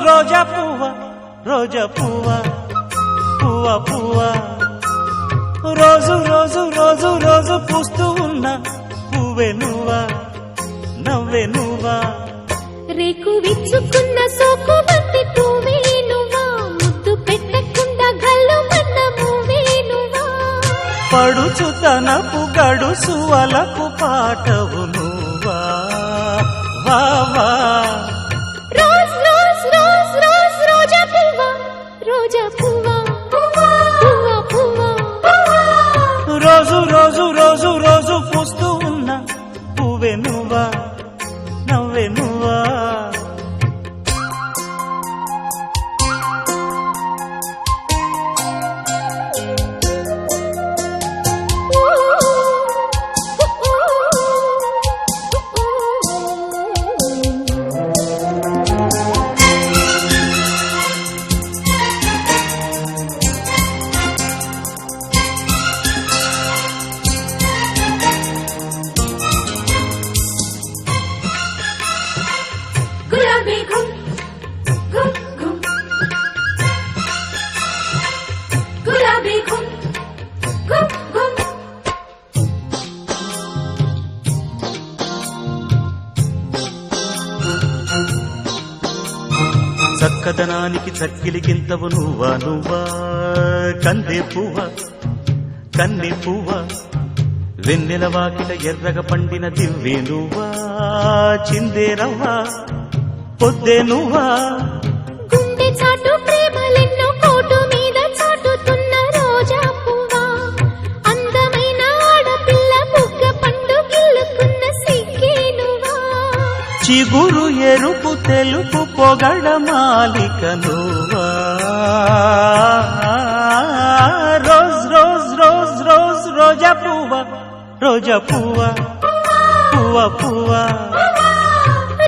రోజా పువ్వా రోజా పువ్వా పువ్వా పువ్వా రోజు రోజు రోజు రోజు పూస్తూ ఉన్నా పువ్వే నువ్వా నవ్వే నువ్వా రేకు విచ్చుకున్న సోకు బంతి పువ్వే నువ్వా ముద్దు పెట్టకుండా గల్లు మన్న పువ్వే నువ్వా పడుచు తనపు గడుసు అలకు పాటవు నువ్వా వా వా రోజ్ రోజ్ రోజ్ రోజ్ రోజా పువ్వా రోజా పువ్వా పువ్వా పువ్వా రోజు రోజు రోజు రోజు పూస్తూ ఉన్నా పువ్వే నువ్వా నవ్వే నువ్వా గులాబీ ఘుమ్ ఘుమ్ ఘుమ్ గులాబీ ఘుమ్ ఘుమ్ ఘుమ్ చక్కదనానికి చక్కిలికింతవు నువ్వా నువ్వా కందే పువ్వా కన్నె పువ్వా వెన్నెల వాకిట ఎర్రగ పండిన దివ్వే నువ్వా చిందే రవ్వా పొద్దే నువ్వా గుండె చాటు ప్రేమలెన్నో కోటు మీద చాటుతున్న రోజా పువ్వా అందమైన ఆడపిల్ల బుగ్గ పండు గిల్లుకున్న సిగ్గే నువ్వా చిగురు ఎరుపు తెలుపు పొగడ మాలిక నువ్వా రోజ్ రోజ్ రోజ్ రోజ్ రోజా పువ్వా రోజా పువ్వా పువ్వా పువ్వా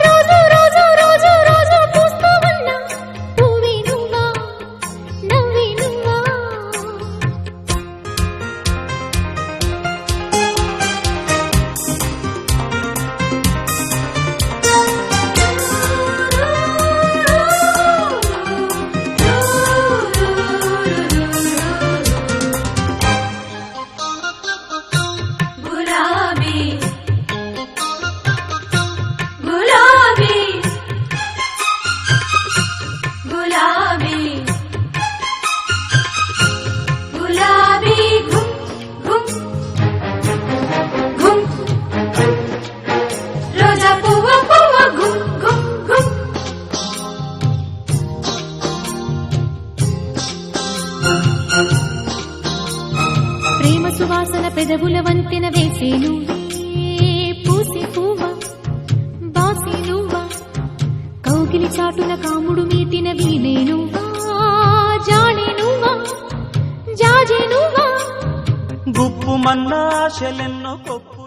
రోజు రోజు రోజు రోజు పూస్తూ ఉన్నా పువ్వే నువ్వా నవ్వే నువ్వా గులాబీ గులాబీ గులాబీ గులాబీ ఘుమ్ ఘుమ్ ఘుమ్ రోజా పువ్వా పువ్వా ఘుమ్ ఘుమ్ ఘుమ్ ప్రేమ సువాసన పెదవుల వంతెన వేసే నువ్వే పూసే పువ్వా బాసే నువ్వా కౌగిలి చాటున కాముడు మీటిన వీణే నువ్వా జాడే నువ్వా జాజే నువ్వా గుప్పు మన్నాశలెన్నో కొప్పు